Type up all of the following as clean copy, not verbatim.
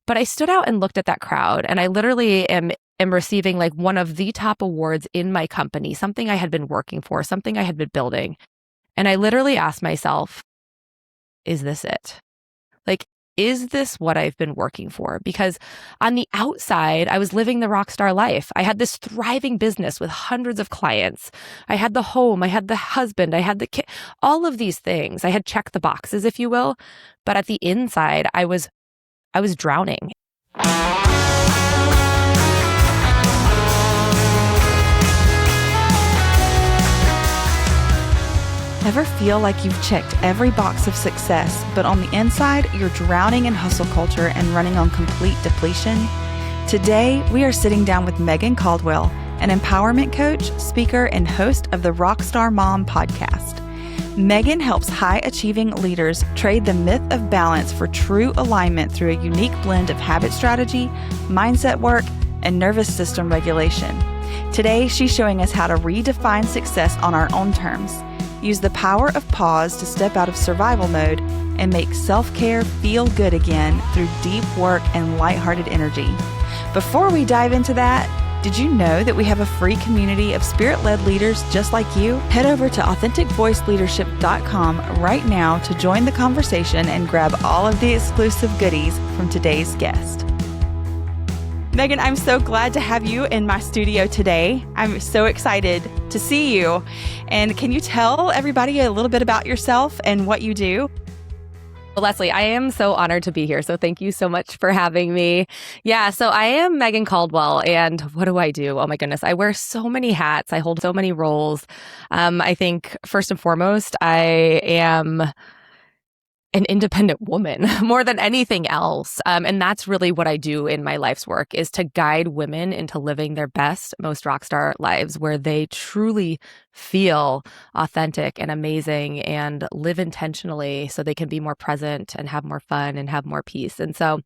But I stood out and looked at that crowd, and I literally am receiving like one of the top awards in my company, something I had been working for, something I had been building. And I literally asked myself, is this it? Like, is this what I've been working for? Because on the outside, I was living the rock star life. I had this thriving business with hundreds of clients. I had the home, I had the husband, I had the kid, all of these things. I had checked the boxes, if you will. But at the inside, I was drowning. Ever feel like you've checked every box of success, but on the inside, you're drowning in hustle culture and running on complete depletion? Today, we are sitting down with Megan Caldwell, an empowerment coach, speaker, and host of the Rockstar Mom podcast. Megan helps high-achieving leaders trade the myth of balance for true alignment through a unique blend of habit strategy, mindset work, and nervous system regulation. Today, she's showing us how to redefine success on our own terms, use the power of pause to step out of survival mode, and make self-care feel good again through deep work and lighthearted energy. Before we dive into that, did you know that we have a free community of spirit-led leaders just like you? Head over to authenticvoiceleadership.com right now to join the conversation and grab all of the exclusive goodies from today's guest. Megan, I'm so glad to have you in my studio today. I'm so excited to see you. And can you tell everybody a little bit about yourself and what you do? Well, Leslie, I am so honored to be here. So thank you so much for having me. Yeah, so I am Megan Caldwell. And what do I do? Oh my goodness, I wear so many hats. I hold so many roles. I think first and foremost, I am an independent woman more than anything else. And that's really what I do in my life's work, is to guide women into living their best, most rockstar lives where they truly feel authentic and amazing and live intentionally so they can be more present and have more fun and have more peace. And so,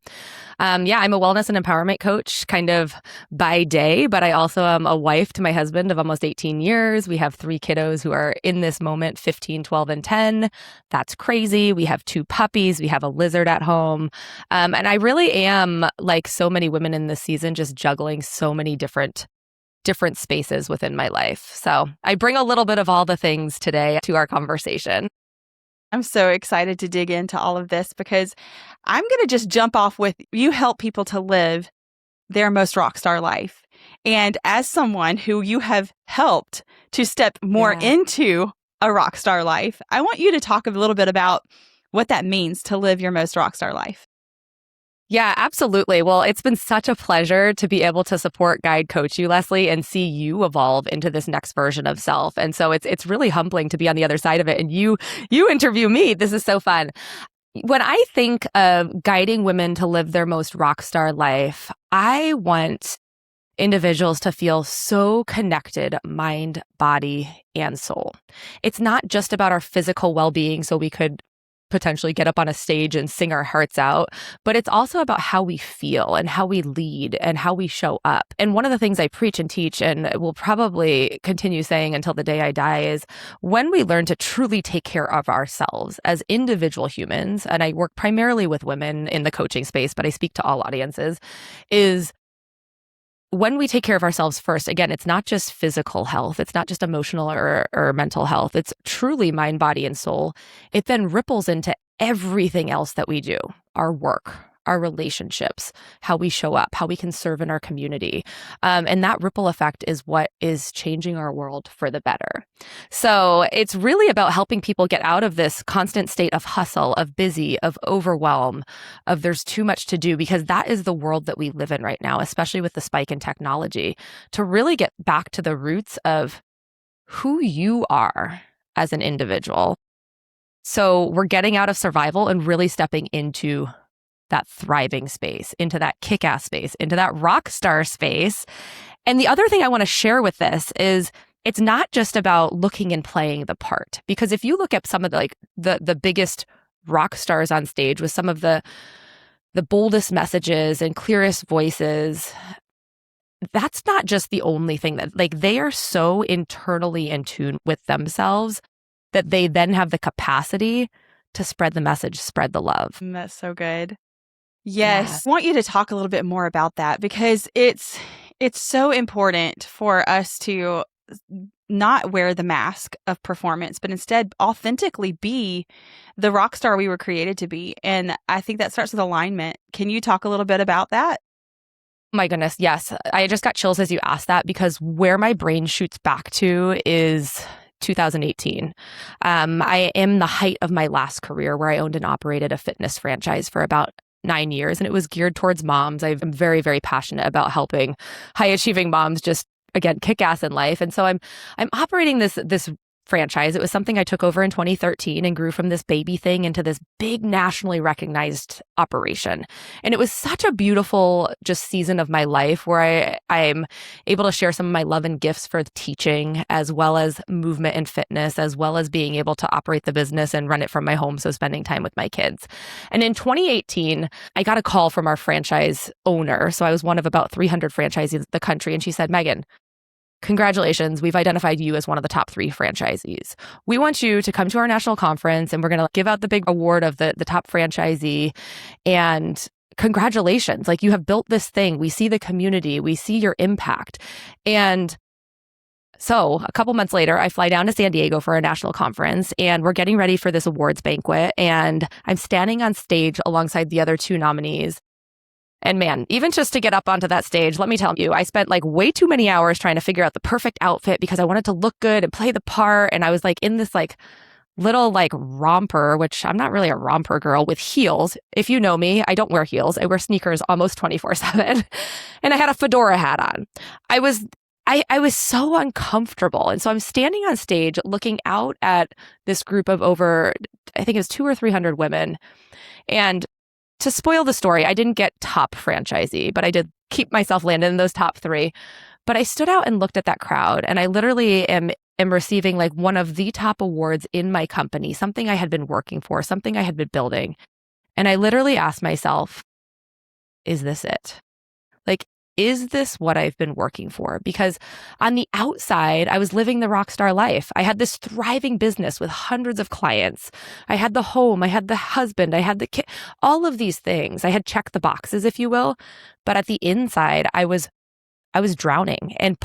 I'm a wellness and empowerment coach kind of by day, but I also am a wife to my husband of almost 18 years. We have 3 kiddos who are in this moment, 15, 12, and 10. That's crazy. We have 2 puppies. We have a lizard at home. And I really am, like so many women in this season, just juggling so many different spaces within my life. So I bring a little bit of all the things today to our conversation. I'm so excited to dig into all of this because I'm going to just jump off with, you help people to live their most rockstar life. And as someone who you have helped to step more into a rockstar life, I want you to talk a little bit about what that means to live your most rockstar life. Yeah, absolutely. Well, it's been such a pleasure to be able to support, guide, coach you, Leslie, and see you evolve into this next version of self. And so it's really humbling to be on the other side of it. And you interview me. This is so fun. When I think of guiding women to live their most rock star life, I want individuals to feel so connected, mind, body, and soul. It's not just about our physical well-being so we could potentially get up on a stage and sing our hearts out, but it's also about how we feel and how we lead and how we show up. And one of the things I preach and teach, and will probably continue saying until the day I die, is when we learn to truly take care of ourselves as individual humans, and I work primarily with women in the coaching space, but I speak to all audiences, is when we take care of ourselves first. Again, it's not just physical health. It's not just emotional or mental health. It's truly mind, body, and soul. It then ripples into everything else that we do, our work, our relationships, how we show up, how we can serve in our community. And that ripple effect is what is changing our world for the better. So it's really about helping people get out of this constant state of hustle, of busy, of overwhelm, of there's too much to do, because that is the world that we live in right now, especially with the spike in technology, to really get back to the roots of who you are as an individual. So we're getting out of survival and really stepping into that thriving space, into that kick-ass space, into that rock star space. And the other thing I want to share with this is it's not just about looking and playing the part. Because if you look at some of the biggest rock stars on stage with some of the boldest messages and clearest voices, that's not just the only thing that, they are so internally in tune with themselves that they then have the capacity to spread the message, spread the love. That's so good. Yeah. Yes. I want you to talk a little bit more about that because it's so important for us to not wear the mask of performance, but instead authentically be the rock star we were created to be. And I think that starts with alignment. Can you talk a little bit about that? My goodness, yes. I just got chills as you asked that because where my brain shoots back to is 2018. I am the height of my last career where I owned and operated a fitness franchise for about 9 years, and it was geared towards moms. I'm very, very passionate about helping high achieving moms just again kick ass in life. And so I'm operating this franchise. It was something I took over in 2013 and grew from this baby thing into this big nationally recognized operation. And it was such a beautiful just season of my life where I'm able to share some of my love and gifts for teaching, as well as movement and fitness, as well as being able to operate the business and run it from my home. So spending time with my kids. And in 2018, I got a call from our franchise owner. So I was one of about 300 franchisees in the country. And she said, Megan, congratulations, we've identified you as one of the top 3 franchisees. We want you to come to our national conference and we're going to give out the big award of the top franchisee. And congratulations, like you have built this thing. We see the community, we see your impact. And so a couple months later, I fly down to San Diego for a national conference and we're getting ready for this awards banquet. And I'm standing on stage alongside the other 2 nominees. And man, even just to get up onto that stage, let me tell you, I spent like way too many hours trying to figure out the perfect outfit because I wanted to look good and play the part. And I was like in this like little like romper, which I'm not really a romper girl, with heels. If you know me, I don't wear heels. I wear sneakers almost 24/7. And I had a fedora hat on. I was so uncomfortable. And so I'm standing on stage looking out at this group of over, I think it was 200 or 300 women. And to spoil the story, I didn't get top franchisee, but I did keep myself landed in those top 3. But I stood out and looked at that crowd, and I literally am receiving like one of the top awards in my company, something I had been working for, something I had been building. And I literally asked myself, is this it? Like, is this what I've been working for? Because on the outside, I was living the rock star life. I had this thriving business with hundreds of clients. I had the home, I had the husband, I had the kid, all of these things. I had checked the boxes, if you will. But at the inside, I was drowning. And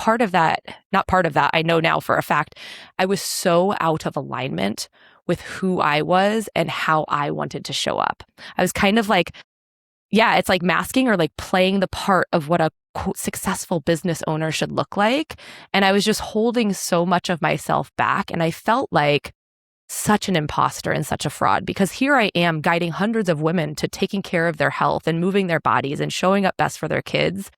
not part of that, I know now for a fact, I was so out of alignment with who I was and how I wanted to show up. I was kind of like, yeah, it's like masking or like playing the part of what a quote successful business owner should look like. And I was just holding so much of myself back. And I felt like such an imposter and such a fraud because here I am guiding hundreds of women to taking care of their health and moving their bodies and showing up best for their kids.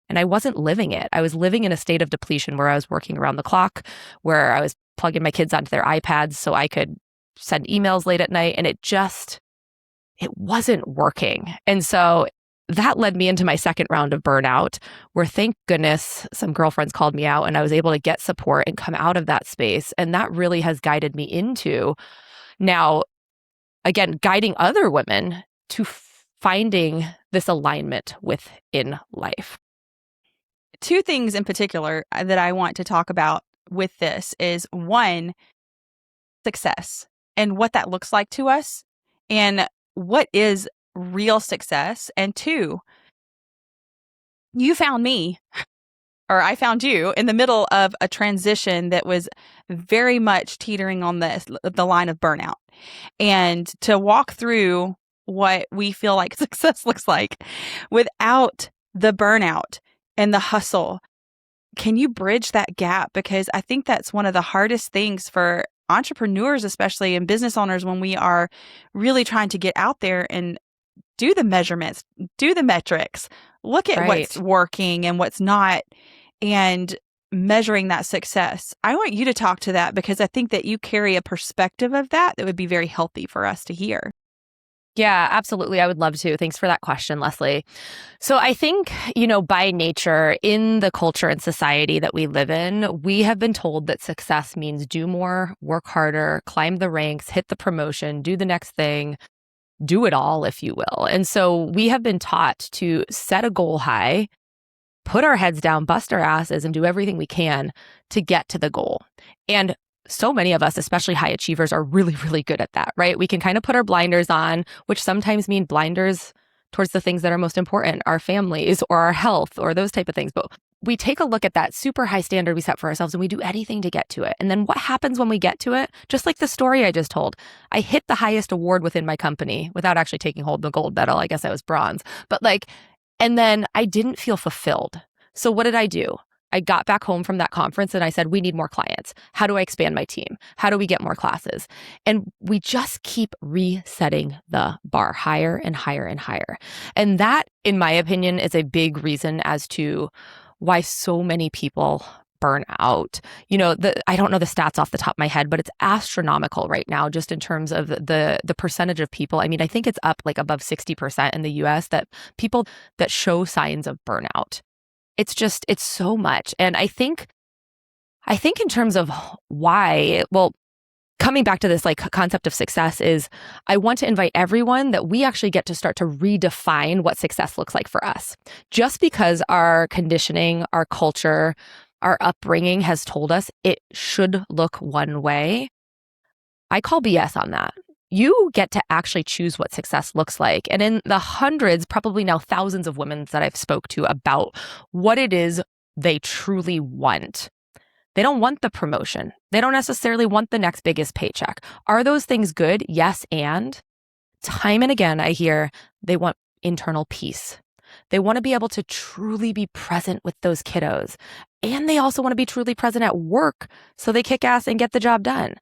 And I wasn't living it. I was living in a state of depletion where I was working around the clock, where I was plugging my kids onto their iPads so I could send emails late at night. And it wasn't working. And so that led me into my second round of burnout, where thank goodness some girlfriends called me out and I was able to get support and come out of that space. And that really has guided me into now, again, guiding other women to finding this alignment within life. 2 things in particular that I want to talk about with this is 1, success and what that looks like to us and what is real success. And 2, you found me, or I found you in the middle of a transition that was very much teetering on the line of burnout. And to walk through what we feel like success looks like without the burnout and the hustle. Can you bridge that gap? Because I think that's one of the hardest things for entrepreneurs, especially and business owners, when we are really trying to get out there and do the measurements, do the metrics, look at what's working and what's not, and measuring that success. I want you to talk to that because I think that you carry a perspective of that would be very healthy for us to hear. Yeah, absolutely. I would love to. Thanks for that question, Leslie. So I think, by nature, in the culture and society that we live in, we have been told that success means do more, work harder, climb the ranks, hit the promotion, do the next thing, do it all, if you will. And so we have been taught to set a goal high, put our heads down, bust our asses, and do everything we can to get to the goal. And so many of us, especially high achievers, are really, really good at that, right? We can kind of put our blinders on, which sometimes mean blinders towards the things that are most important, our families or our health or those type of things. But we take a look at that super high standard we set for ourselves and we do anything to get to it. And then what happens when we get to it? Just like the story I just told, I hit the highest award within my company without actually taking hold of the gold medal. I guess I was bronze. But and then I didn't feel fulfilled. So what did I do? I got back home from that conference and I said, we need more clients. How do I expand my team? How do we get more classes? And we just keep resetting the bar higher and higher and higher. And that, in my opinion, is a big reason as to why so many people burn out. I don't know the stats off the top of my head, but it's astronomical right now, just in terms of the percentage of people. I mean, I think it's up like above 60% in the US that people that show signs of burnout. It's so much. And I think in terms of why, well, coming back to this concept of success is I want to invite everyone that we actually get to start to redefine what success looks like for us. Just because our conditioning, our culture, our upbringing has told us it should look one way, I call BS on that. You get to actually choose what success looks like. And in the hundreds, probably now thousands of women that I've spoke to about what it is they truly want. They don't want the promotion. They don't necessarily want the next biggest paycheck. Are those things good? Yes. And time and again, I hear they want internal peace. They want to be able to truly be present with those kiddos. And they also want to be truly present at work so they kick ass and get the job done.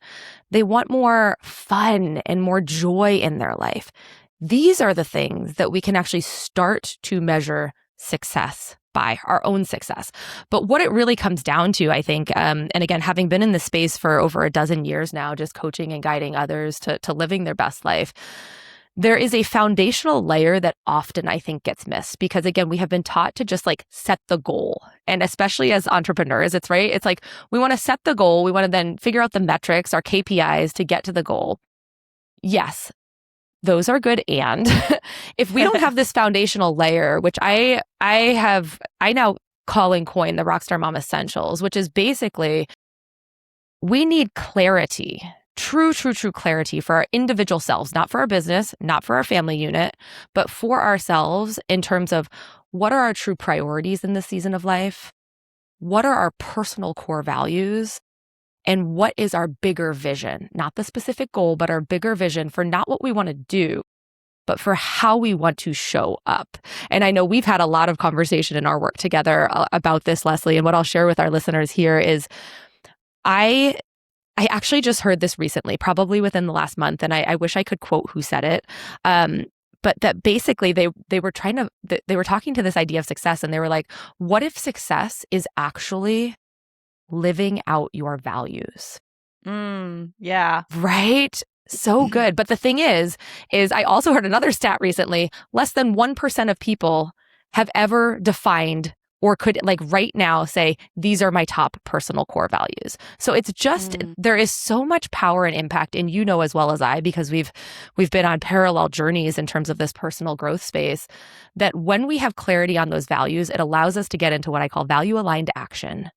They want more fun and more joy in their life. These are the things that we can actually start to measure success by, our own success. But what it really comes down to, I think, and again, having been in this space for over a dozen years now, just coaching and guiding others to living their best life, there is a foundational layer that often I think gets missed because, again, we have been taught to just set the goal. And especially as entrepreneurs, it's like we want to set the goal. We want to then figure out the metrics, our KPIs to get to the goal. Yes, those are good. And if we don't have this foundational layer, which I now call and coin the Rockstar Mom Essentials, which is basically we need clarity. True clarity for our individual selves, not for our business, not for our family unit, but for ourselves in terms of what are our true priorities in this season of life? What are our personal core values? And what is our bigger vision? Not the specific goal, but our bigger vision for not what we want to do, but for how we want to show up. And I know we've had a lot of conversation in our work together about this, Leslie, and what I'll share with our listeners here is I actually just heard this recently, probably within the last month, and I wish I could quote who said it. But that basically they were talking to this idea of success, and they were like, what if success is actually living out your values? Yeah. Right? So good. But the thing is I also heard another stat recently, less than 1% of people have ever defined or could right now say, these are my top personal core values. So it's just, there is so much power and impact, and you know as well as I, because we've been on parallel journeys in terms of this personal growth space, that when we have clarity on those values, it allows us to get into what I call value-aligned action,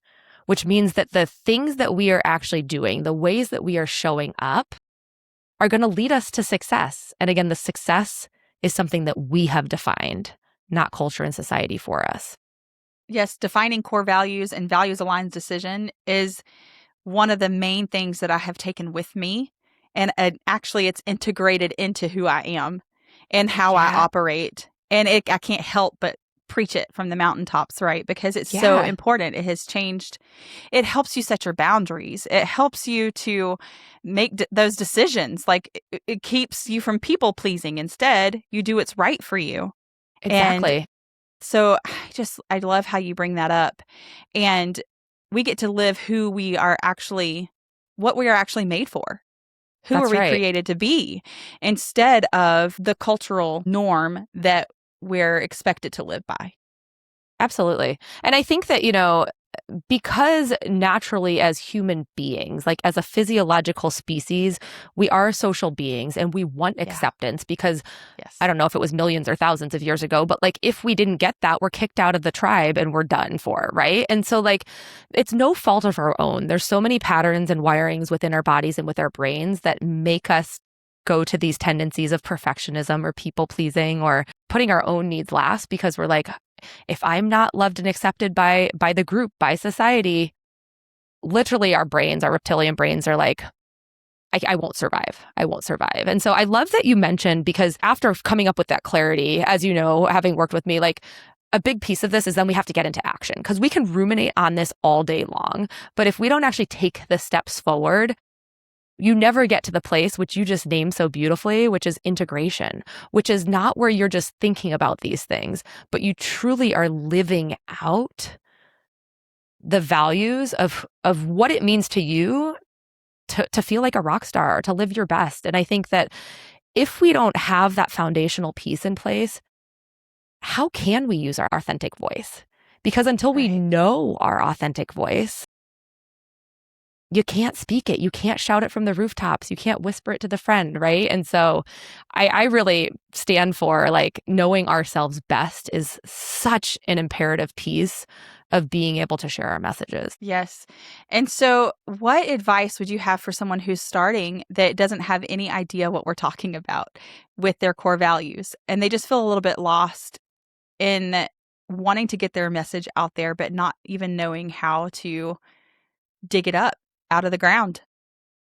which means that the things that we are actually doing, the ways that we are showing up, are going to lead us to success. And again, the success is something that we have defined, not culture and society for us. Yes, defining core values and values-aligned decision is one of the main things that I have taken with me. And actually, it's integrated into who I am and how I operate. And I can't help but preach it from the mountaintops, right? Because it's so important. It has changed. It helps you set your boundaries. It helps you to make those decisions. It keeps you from people pleasing. Instead, you do what's right for you. Exactly. And so I love how you bring that up. And we get to live who we are actually, what we are actually made for. Who are we created to be, instead of the cultural norm that we're expected to live by. Absolutely. And I think that, because naturally as human beings, as a physiological species, we are social beings and we want acceptance because I don't know if it was millions or thousands of years ago, but if we didn't get that, we're kicked out of the tribe and we're done for, right? And so it's no fault of our own. There's so many patterns and wirings within our bodies and with our brains that make us go to these tendencies of perfectionism or people pleasing or putting our own needs last because we're like, if I'm not loved and accepted by the group, by society, literally our reptilian brains are like, I won't survive. I won't survive. And so I love that you mentioned, because after coming up with that clarity, as you know, having worked with me, like a big piece of this is then we have to get into action, because we can ruminate on this all day long. But if we don't actually take the steps forward, you never get to the place which you just named so beautifully, which is integration, which is not where you're just thinking about these things, but you truly are living out the values of what it means to you to feel like a rock star, to live your best. And I think that if we don't have that foundational piece in place, how can we use our authentic voice? Because until we know our authentic voice, you can't speak it. You can't shout it from the rooftops. You can't whisper it to the friend, right? And so I really stand for like knowing ourselves best is such an imperative piece of being able to share our messages. Yes. And so what advice would you have for someone who's starting that doesn't have any idea what we're talking about with their core values, and they just feel a little bit lost in wanting to get their message out there, but not even knowing how to dig it up out of the ground?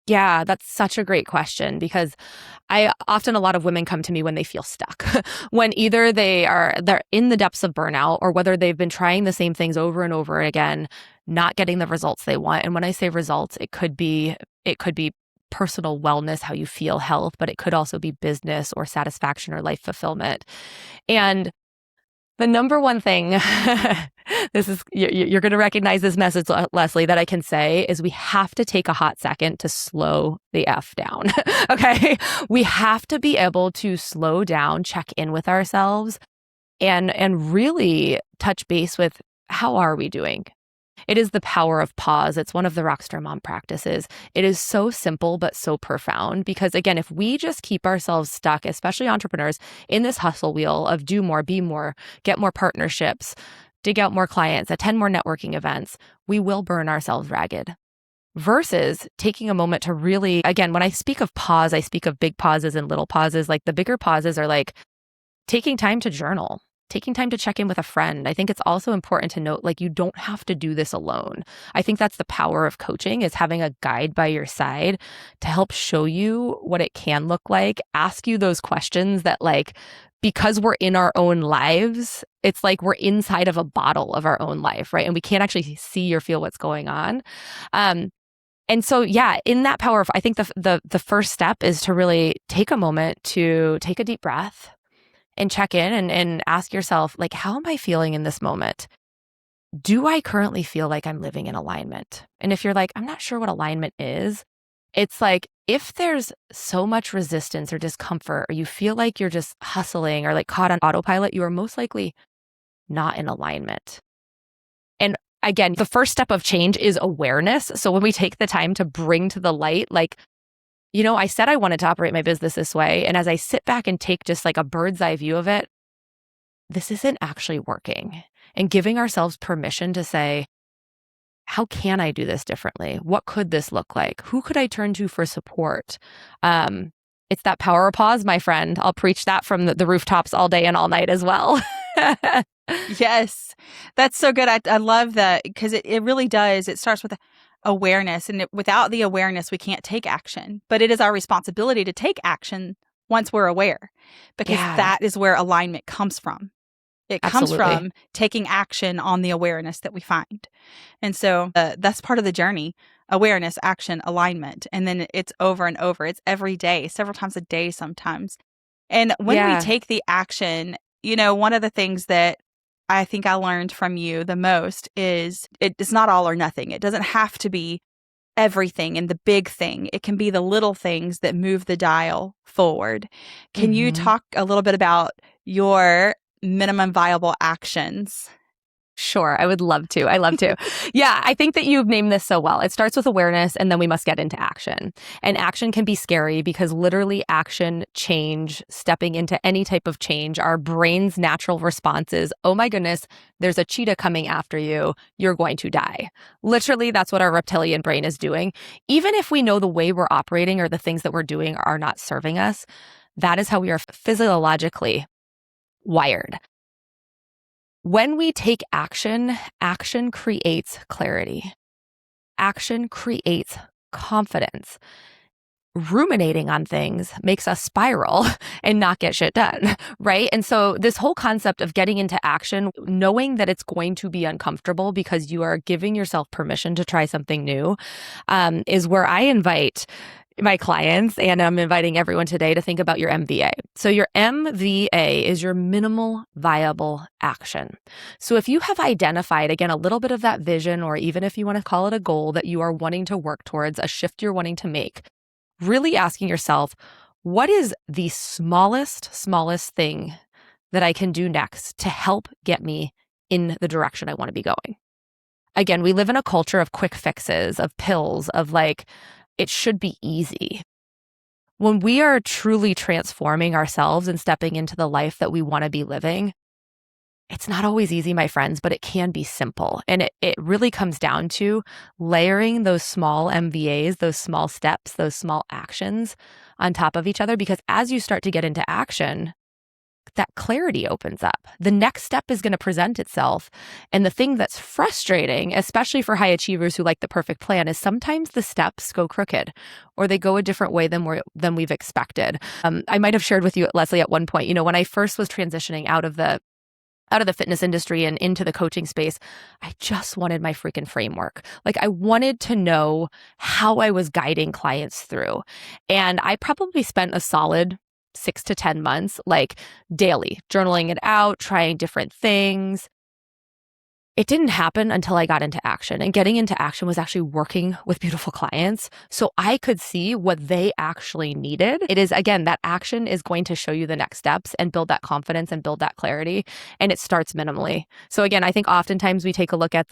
Yeah, that's such a great question, because a lot of women come to me when they feel stuck, when either they're in the depths of burnout, or whether they've been trying the same things over and over again, not getting the results they want. And when I say results, it could be personal wellness, how you feel, health, but it could also be business or satisfaction or life fulfillment. And the number one thing, you're going to recognize this message, Leslie, that I can say is we have to take a hot second to slow the F down. Okay. We have to be able to slow down, check in with ourselves, and really touch base with, how are we doing? It is the power of pause. It's one of the Rockstar Mom practices. It is so simple, but so profound, because again, if we just keep ourselves stuck, especially entrepreneurs, in this hustle wheel of do more, be more, get more partnerships, dig out more clients, attend more networking events, we will burn ourselves ragged. Versus taking a moment to really, again, when I speak of pause, I speak of big pauses and little pauses. Like the bigger pauses are like taking time to journal, taking time to check in with a friend. I think it's also important to note, like, you don't have to do this alone. I think that's the power of coaching, is having a guide by your side to help show you what it can look like, ask you those questions that, like, because we're in our own lives, it's like we're inside of a bottle of our own life, right? And we can't actually see or feel what's going on. And so, yeah, in that power, I think the first step is to really take a moment to take a deep breath and check in and ask yourself, like, how am I feeling in this moment? Do I currently feel like I'm living in alignment? And if you're like, I'm not sure what alignment is, it's like, if there's so much resistance or discomfort, or you feel like you're just hustling or like caught on autopilot, you are most likely not in alignment. And again, the first step of change is awareness. So when we take the time to bring to the light, like, you know, I said I wanted to operate my business this way. And as I sit back and take just like a bird's eye view of it, this isn't actually working. And giving ourselves permission to say, how can I do this differently? What could this look like? Who could I turn to for support? It's that power of pause, my friend. I'll preach that from the rooftops all day and all night as well. Yes, that's so good. I love that, because it really does. It starts with awareness, and without the awareness, we can't take action. But it is our responsibility to take action once we're aware, because that is where alignment comes from. It comes from taking action on the awareness that we find. And so that's part of the journey: awareness, action, alignment. And then it's over and over. It's every day, several times a day sometimes. And when we take the action, you know, one of the things that I think I learned from you the most is it's not all or nothing. It doesn't have to be everything and the big thing. It can be the little things that move the dial forward. Can you talk a little bit about your minimum viable actions? Sure. I would love to. I love to. Yeah, I think that you've named this so well. It starts with awareness, and then we must get into action. And action can be scary, because literally action, change, stepping into any type of change, our brain's natural response is, oh my goodness, there's a cheetah coming after you. You're going to die. Literally, that's what our reptilian brain is doing. Even if we know the way we're operating or the things that we're doing are not serving us, that is how we are physiologically wired. When we take action, action creates clarity. Action creates confidence. Ruminating on things makes us spiral and not get shit done, right? And so this whole concept of getting into action, knowing that it's going to be uncomfortable because you are giving yourself permission to try something new, is where I invite my clients, and I'm inviting everyone today to think about your MVA. So your MVA is your minimal viable action. So if you have identified, again, a little bit of that vision, or even if you want to call it a goal that you are wanting to work towards, a shift you're wanting to make, really asking yourself, what is the smallest thing that I can do next to help get me in the direction I want to be going? Again, we live in a culture of quick fixes, of pills, of like, it should be easy. When we are truly transforming ourselves and stepping into the life that we want to be living, it's not always easy, my friends, but it can be simple. And it really comes down to layering those small MVAs, those small steps, those small actions on top of each other. Because as you start to get into action, that clarity opens up. The next step is going to present itself. And the thing that's frustrating, especially for high achievers who like the perfect plan, is sometimes the steps go crooked or they go a different way than we've expected. I might have shared with you, Leslie, at one point, when I first was transitioning out of the fitness industry and into the coaching space, I just wanted my freaking framework. Like I wanted to know how I was guiding clients through. And I probably spent a solid 6 to 10 months, like daily, journaling it out, trying different things. It didn't happen until I got into action. And getting into action was actually working with beautiful clients so I could see what they actually needed. It is, again, that action is going to show you the next steps and build that confidence and build that clarity. And it starts minimally. So again, I think oftentimes we take a look at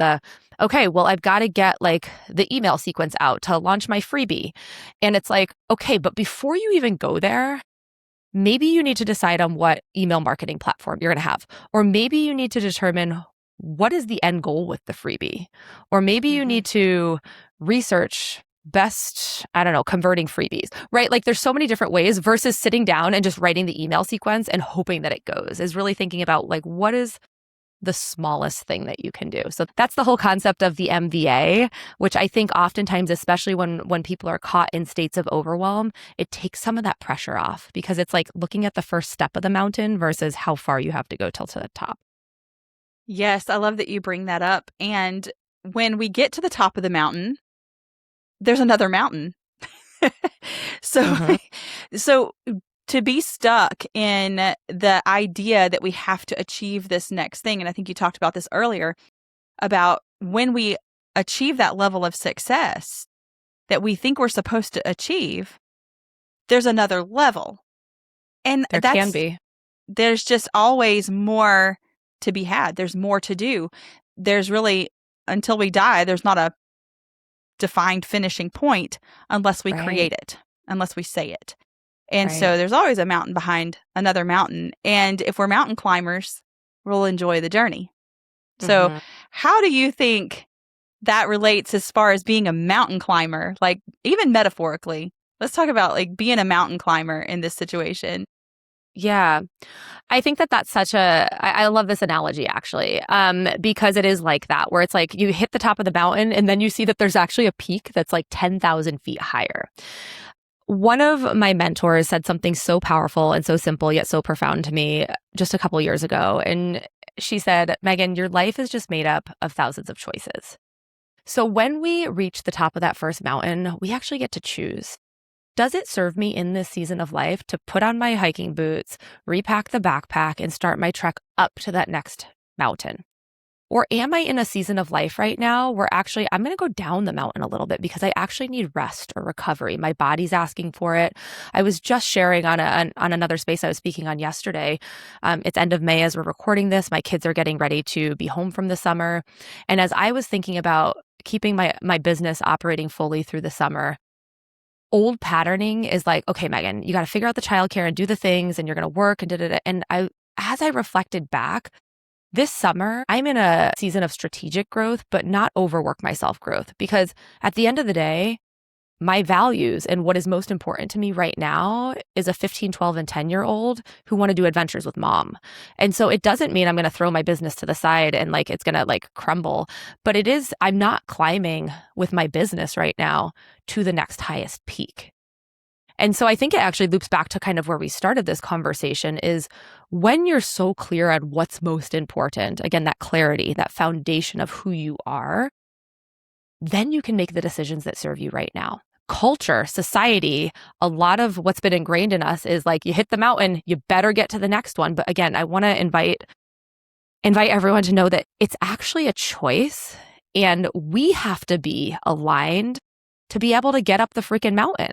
okay, well, I've got to get like the email sequence out to launch my freebie. And it's like, okay, but before you even go there, maybe you need to decide on what email marketing platform you're going to have. Or maybe you need to determine what is the end goal with the freebie? Or maybe you need to research best, converting freebies, right? Like there's so many different ways versus sitting down and just writing the email sequence and hoping that it goes, is really thinking about like, what is the smallest thing that you can do? So that's the whole concept of the MVA, which I think oftentimes, especially when people are caught in states of overwhelm, it takes some of that pressure off because it's like looking at the first step of the mountain versus how far you have to go till to the top. Yes, I love that you bring that up. And when we get to the top of the mountain, there's another mountain. So to be stuck in the idea that we have to achieve this next thing, and I think you talked about this earlier, about when we achieve that level of success that we think we're supposed to achieve, there's another level. And there can be. There's just always more to be had. There's more to do. There's really, until we die, there's not a defined finishing point unless we create it, unless we say it. And so there's always a mountain behind another mountain. And if we're mountain climbers, we'll enjoy the journey. So how do you think that relates as far as being a mountain climber, like even metaphorically? Let's talk about like being a mountain climber in this situation. Yeah, I think that's such I love this analogy actually, because it is like that, where it's like you hit the top of the mountain and then you see that there's actually a peak that's like 10,000 feet higher. One of my mentors said something so powerful and so simple yet so profound to me just a couple years ago. And she said, Megan, your life is just made up of thousands of choices. So when we reach the top of that first mountain, we actually get to choose. Does it serve me in this season of life to put on my hiking boots, repack the backpack, and start my trek up to that next mountain? Or am I in a season of life right now where actually I'm going to go down the mountain a little bit because I actually need rest or recovery? My body's asking for it. I was just sharing on another space I was speaking on yesterday. It's end of May as we're recording this. My kids are getting ready to be home from the summer. And as I was thinking about keeping my business operating fully through the summer, old patterning is like, okay, Megan, you got to figure out the childcare and do the things and you're going to work and da-da-da. And as I reflected back, this summer, I'm in a season of strategic growth, but not overwork myself growth, because at the end of the day, my values and what is most important to me right now is a 15, 12, and 10-year-old who want to do adventures with mom. And so it doesn't mean I'm going to throw my business to the side and like it's going to like crumble, but it is, I'm not climbing with my business right now to the next highest peak. And so I think it actually loops back to kind of where we started this conversation is when you're so clear on what's most important, again, that clarity, that foundation of who you are, then you can make the decisions that serve you right now. Culture, society, a lot of what's been ingrained in us is like, you hit the mountain, you better get to the next one. But again, I want to invite everyone to know that it's actually a choice and we have to be aligned to be able to get up the freaking mountain,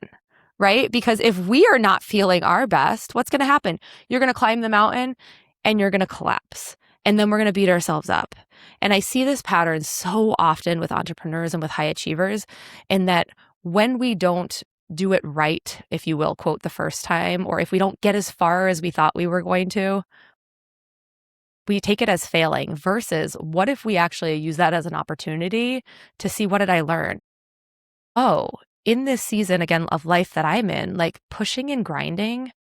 right? Because if we are not feeling our best, what's going to happen? You're going to climb the mountain and you're going to collapse. And then we're going to beat ourselves up. And I see this pattern so often with entrepreneurs and with high achievers, in that when we don't do it right, if you will, quote, the first time, or if we don't get as far as we thought we were going to, we take it as failing versus what if we actually use that as an opportunity to see, what did I learn? Oh, in this season, again, of life that I'm in, like pushing and grinding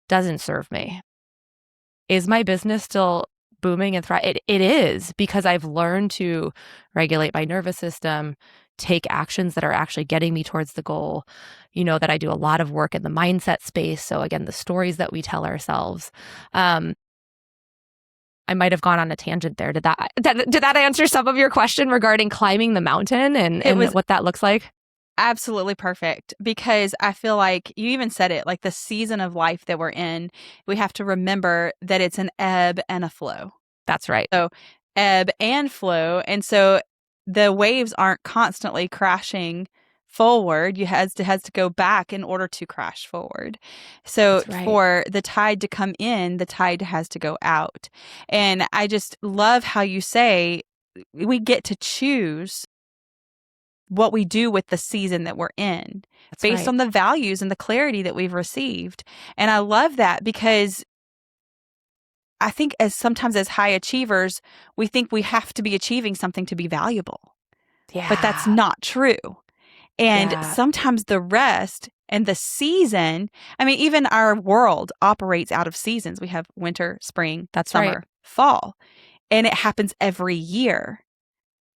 doesn't serve me. Is my business still booming and thriving? It is, because I've learned to regulate my nervous system, take actions that are actually getting me towards the goal. You know that I do a lot of work in the mindset space. So again, the stories that we tell ourselves. I might have gone on a tangent there. Did that answer some of your question regarding climbing the mountain and what that looks like? Absolutely perfect, because I feel like you even said it, like the season of life that we're in, we have to remember that it's an ebb and a flow. That's right. So ebb and flow. And so the waves aren't constantly crashing forward. You has to go back in order to crash forward. So That's right. For the tide to come in, the tide has to go out. And I just love how you say we get to choose what we do with the season that we're in. That's based right. on the values and the clarity that we've received. And I love that, because I think sometimes as high achievers, we think we have to be achieving something to be valuable. Yeah. But that's not true. And Yeah. sometimes the rest and the season, I mean, even our world operates out of seasons. We have winter, spring, That's summer, right. fall, and it happens every year.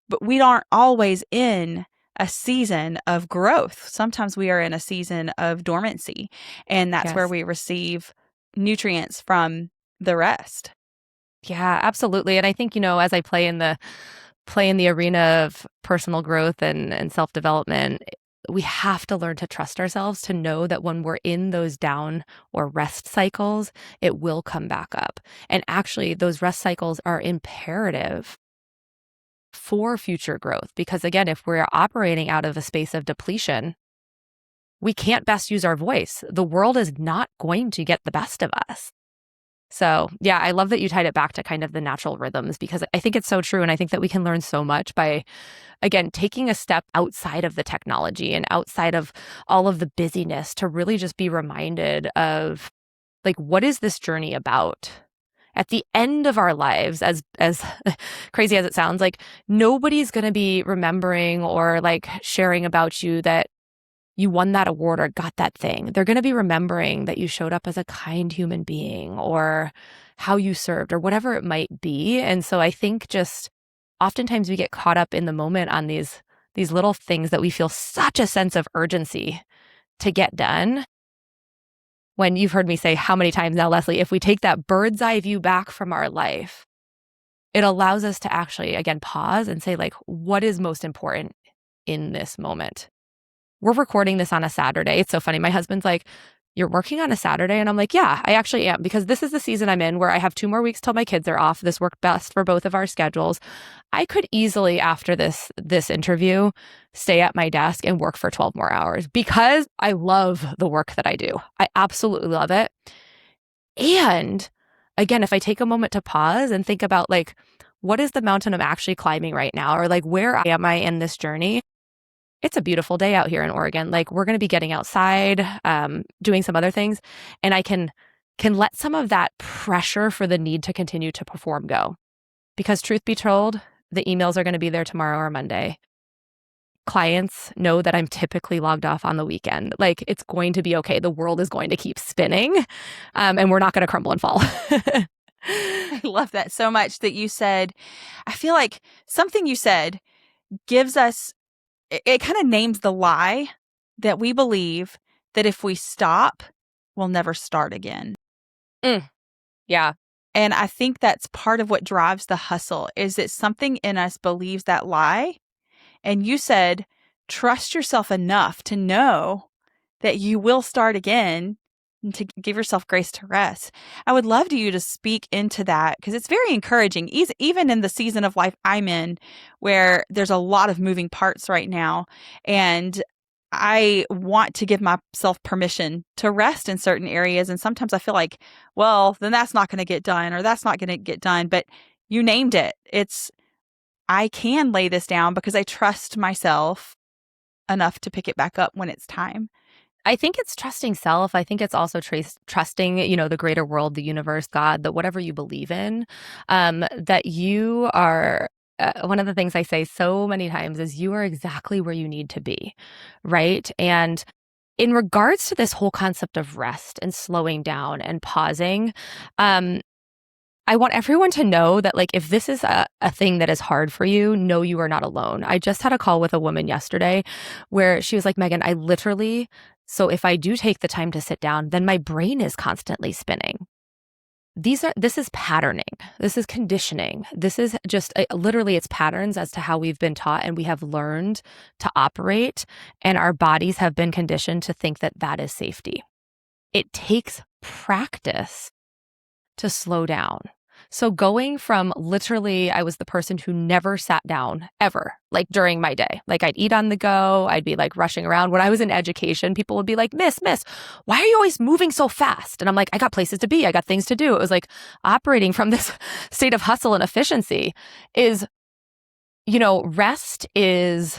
But we aren't always in a season of growth. Sometimes we are in a season of dormancy, and that's where Yes. we receive nutrients from the rest. Yeah, absolutely. And I think, as I play in the arena of personal growth and self-development, we have to learn to trust ourselves, to know that when we're in those down or rest cycles, it will come back up. And actually, those rest cycles are imperative for future growth. Because again, if we're operating out of a space of depletion, we can't best use our voice. The world is not going to get the best of us. So yeah, I love that you tied it back to kind of the natural rhythms, because I think it's so true. And I think that we can learn so much by, again, taking a step outside of the technology and outside of all of the busyness to really just be reminded of, like, what is this journey about? At the end of our lives, as crazy as it sounds, like nobody's going to be remembering or like sharing about you that you won that award or got that thing. They're going to be remembering that you showed up as a kind human being, or how you served, or whatever it might be. And so I think just oftentimes we get caught up in the moment on these little things that we feel such a sense of urgency to get done. When you've heard me say how many times now, Leslie, if we take that bird's eye view back from our life, it allows us to actually, again, pause and say, like, what is most important in this moment? We're recording this on a Saturday. It's so funny. My husband's like, you're working on a Saturday? And I'm like, yeah, I actually am, because this is the season I'm in where I have 2 more weeks till my kids are off. This worked best for both of our schedules. I could easily, after this interview, stay at my desk and work for 12 more hours, because I love the work that I do. I absolutely love it. And again, if I take a moment to pause and think about, like, what is the mountain I'm actually climbing right now? Or like, where am I in this journey? It's a beautiful day out here in Oregon. Like, we're going to be getting outside, doing some other things. And I can let some of that pressure for the need to continue to perform go. Because truth be told, the emails are going to be there tomorrow or Monday. clients know that I'm typically logged off on the weekend. Like, it's going to be okay. The world is going to keep spinning, and we're not going to crumble and fall. I love that so much that you said, I feel like something you said gives us, it kind of names the lie that we believe that if we stop, we'll never start again. Yeah. And I think that's part of what drives the hustle, is that something in us believes that lie. And you said, trust yourself enough to know that you will start again and to give yourself grace to rest. I would love you to speak into that because it's very encouraging, even in the season of life I'm in where there's a lot of moving parts right now. And I want to give myself permission to rest in certain areas. And sometimes I feel like, well, then that's not going to get done or that's not going to get done. But you named it. I can lay this down because I trust myself enough to pick it back up when it's time. I think it's trusting self. I think it's also trusting, the greater world, the universe, God, that whatever you believe in, that you are. One of the things I say so many times is you are exactly where you need to be, right? And in regards to this whole concept of rest and slowing down and pausing, I want everyone to know that, like, if this is a thing that is hard for you, know you are not alone. I just had a call with a woman yesterday where she was like, Megan, so if I do take the time to sit down, then my brain is constantly spinning. This is patterning. This is conditioning. This is just literally it's patterns as to how we've been taught and we have learned to operate, and our bodies have been conditioned to think that that is safety. It takes practice to slow down. So going from literally, I was the person who never sat down ever, like during my day. Like I'd eat on the go. I'd be like rushing around. When I was in education, people would be like, Miss, why are you always moving so fast? And I'm like, I got places to be. I got things to do. It was like operating from this state of hustle and efficiency is, rest is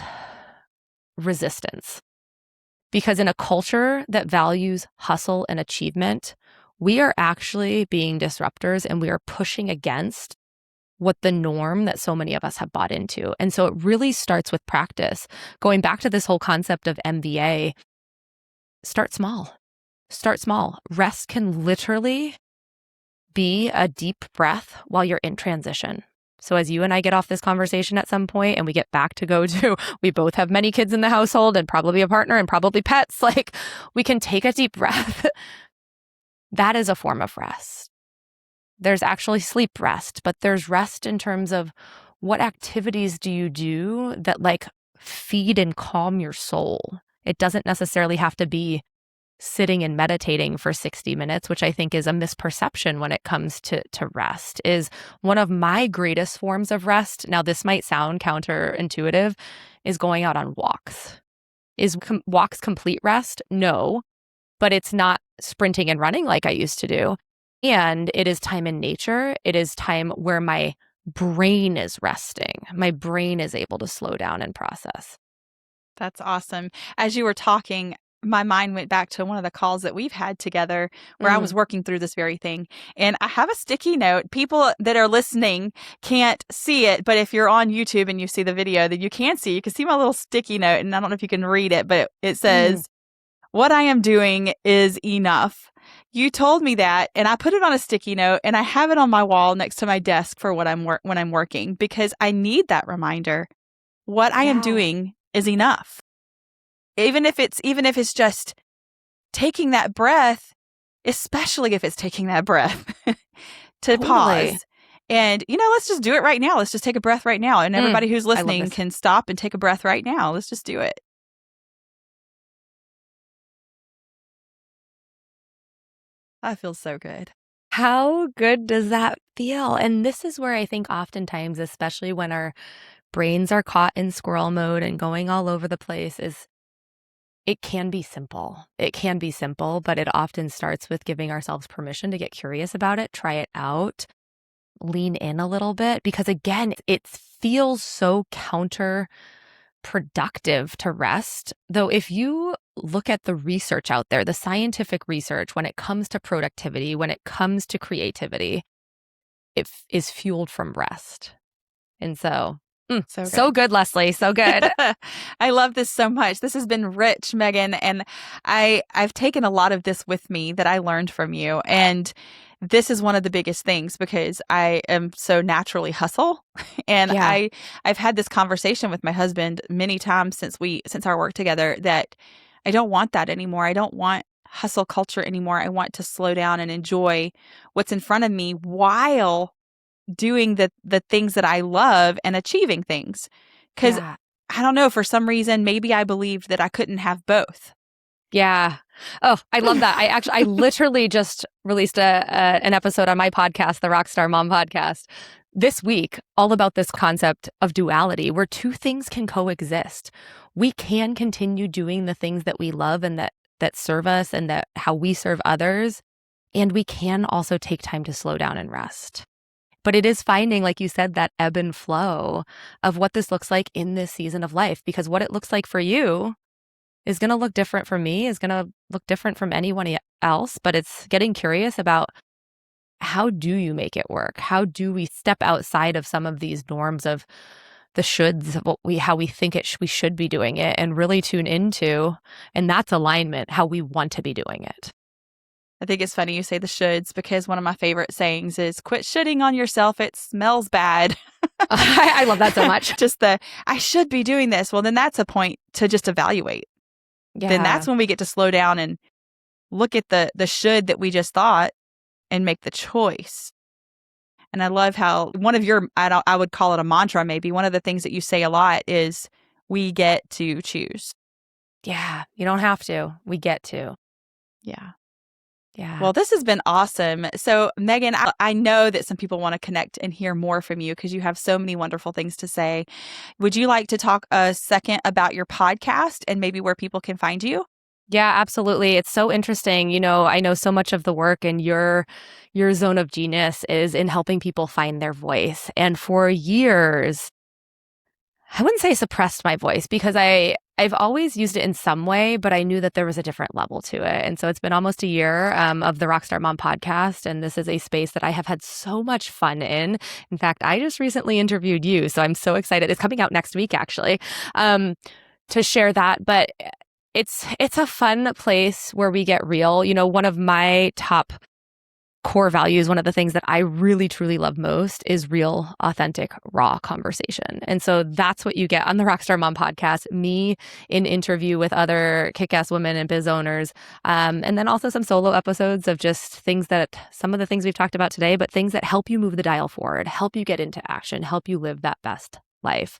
resistance. Because in a culture that values hustle and achievement, we are actually being disruptors and we are pushing against what the norm that so many of us have bought into. And so it really starts with practice. Going back to this whole concept of MBA, start small. Start small. Rest can literally be a deep breath while you're in transition. So as you and I get off this conversation at some point and we get back to we both have many kids in the household and probably a partner and probably pets, like we can take a deep breath. That is a form of rest. There's actually sleep rest, but there's rest in terms of what activities do you do that like feed and calm your soul. It doesn't necessarily have to be sitting and meditating for 60 minutes, which I think is a misperception when it comes to rest, is one of my greatest forms of rest. Now, this might sound counterintuitive, is going out on walks. Is walks complete rest? No. But it's not sprinting and running like I used to do. And it is time in nature. It is time where my brain is resting. My brain is able to slow down and process. That's awesome. As you were talking, my mind went back to one of the calls that we've had together where I was working through this very thing. And I have a sticky note. People that are listening can't see it, but if you're on YouTube and you see the video, then you can see my little sticky note. And I don't know if you can read it, but it says, what I am doing is enough. You told me that, and I put it on a sticky note, and I have it on my wall next to my desk for when I'm working, because I need that reminder. What I am doing is enough. Even if it's just taking that breath, especially if it's taking that breath to pause. And, let's just do it right now. Let's just take a breath right now. And everybody who's listening can stop and take a breath right now. Let's just do it. That feels so good. How good does that feel? And this is where I think oftentimes, especially when our brains are caught in squirrel mode and going all over the place, is it can be simple. It can be simple, but it often starts with giving ourselves permission to get curious about it, try it out, lean in a little bit, because again, it feels so counterproductive to rest. Though if you look at the research out there, the scientific research, when it comes to productivity, when it comes to creativity, it is fueled from rest. And so So good, Leslie. So good. I love this so much. This has been rich, Megan. And I've taken a lot of this with me that I learned from you. And this is one of the biggest things because I am so naturally hustle. And Yeah. I've had this conversation with my husband many times since our work together that I don't want that anymore. I don't want hustle culture anymore. I want to slow down and enjoy what's in front of me while doing the things that I love and achieving things. Because Yeah. I don't know, for some reason, maybe I believed that I couldn't have both. Yeah. Oh, I love that. I literally just released an episode on my podcast, the Rockstar Mom podcast, this week, all about this concept of duality, where two things can coexist. We can continue doing the things that we love and that serve us and that how we serve others. And we can also take time to slow down and rest. But it is finding, like you said, that ebb and flow of what this looks like in this season of life, because what it looks like for you is going to look different from me, is going to look different from anyone else. But it's getting curious about, how do you make it work? How do we step outside of some of these norms of the shoulds of how we think we should be doing it, and really tune into, and that's alignment, how we want to be doing it. I think it's funny you say the shoulds, because one of my favorite sayings is quit shitting on yourself. It smells bad. I love that so much. Just I should be doing this. Well, then that's a point to just evaluate. Yeah. Then that's when we get to slow down and look at the should that we just thought and make the choice. And I love how one of your, I would call it a mantra maybe, one of the things that you say a lot is, we get to choose. Yeah. You don't have to. We get to. Yeah. Yeah. Well, this has been awesome. So, Megan, I know that some people want to connect and hear more from you because you have so many wonderful things to say. Would you like to talk a second about your podcast and maybe where people can find you? Yeah, absolutely. It's so interesting. I know so much of the work, and your zone of genius is in helping people find their voice. And for years, I wouldn't say suppressed my voice, because I've always used it in some way, but I knew that there was a different level to it. And so it's been almost a year of the Rockstar Mom podcast, and this is a space that I have had so much fun in. In fact, I just recently interviewed you, so I'm so excited. It's coming out next week, actually, to share that. But it's a fun place where we get real. One of my top core values, one of the things that I really, truly love most is real, authentic, raw conversation. And so that's what you get on the Rockstar Mom podcast, me in interview with other kick-ass women and biz owners. And then also some solo episodes of just some of the things we've talked about today, but things that help you move the dial forward, help you get into action, help you live that best life.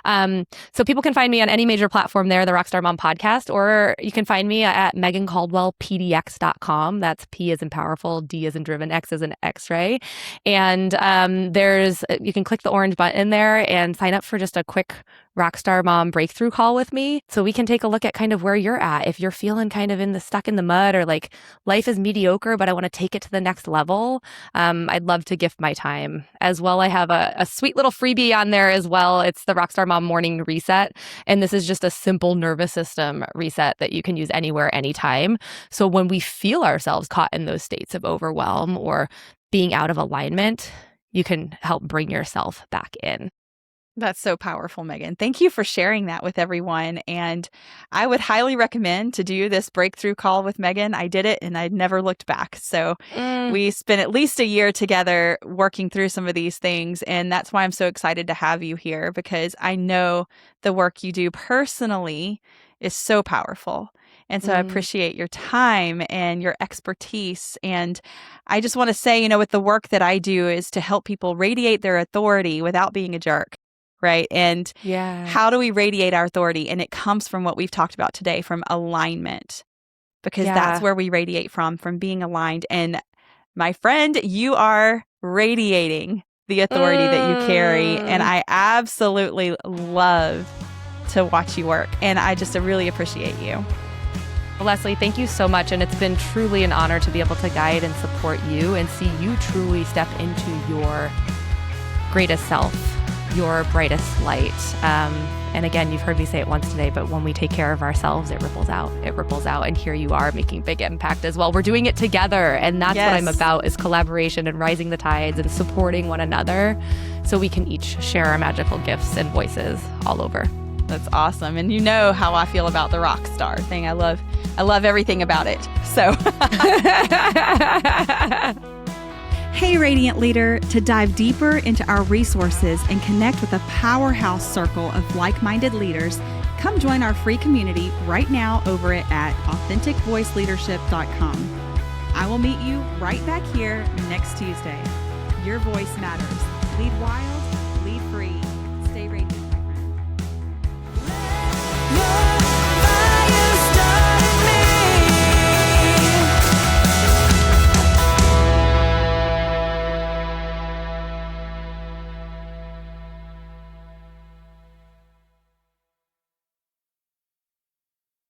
So people can find me on any major platform there, the Rockstar Mom podcast, or you can find me at megancaldwellpdx.com. That's P as in powerful, D as in driven, X as in X-ray. And you can click the orange button there and sign up for just a quick Rockstar Mom breakthrough call with me, so we can take a look at kind of where you're at. If you're feeling kind of stuck in the mud, or like life is mediocre, but I want to take it to the next level, I'd love to gift my time. As well, I have a sweet little freebie on there as well. It's the Rockstar Mom Morning Reset. And this is just a simple nervous system reset that you can use anywhere, anytime. So when we feel ourselves caught in those states of overwhelm or being out of alignment, you can help bring yourself back in. That's so powerful, Megan. Thank you for sharing that with everyone. And I would highly recommend to do this breakthrough call with Megan. I did it and I'd never looked back. So we spent at least a year together working through some of these things. And that's why I'm so excited to have you here, because I know the work you do personally is so powerful. And so I appreciate your time and your expertise. And I just want to say, with the work that I do is to help people radiate their authority without being a jerk. Right. And how do we radiate our authority? And it comes from what we've talked about today, from alignment, because that's where we radiate from being aligned. And my friend, you are radiating the authority that you carry. And I absolutely love to watch you work. And I just really appreciate you. Leslie, thank you so much. And it's been truly an honor to be able to guide and support you and see you truly step into your greatest self, your brightest light. And again, you've heard me say it once today, but when we take care of ourselves, it ripples out. It ripples out. And here you are making big impact as well. We're doing it together. And that's what I'm about, is collaboration and rising the tides and supporting one another so we can each share our magical gifts and voices all over. That's awesome. And you know how I feel about the rock star thing. I love everything about it. So hey, Radiant Leader, to dive deeper into our resources and connect with a powerhouse circle of like-minded leaders, come join our free community right now over at authenticvoiceleadership.com. I will meet you right back here next Tuesday. Your voice matters. Lead wild.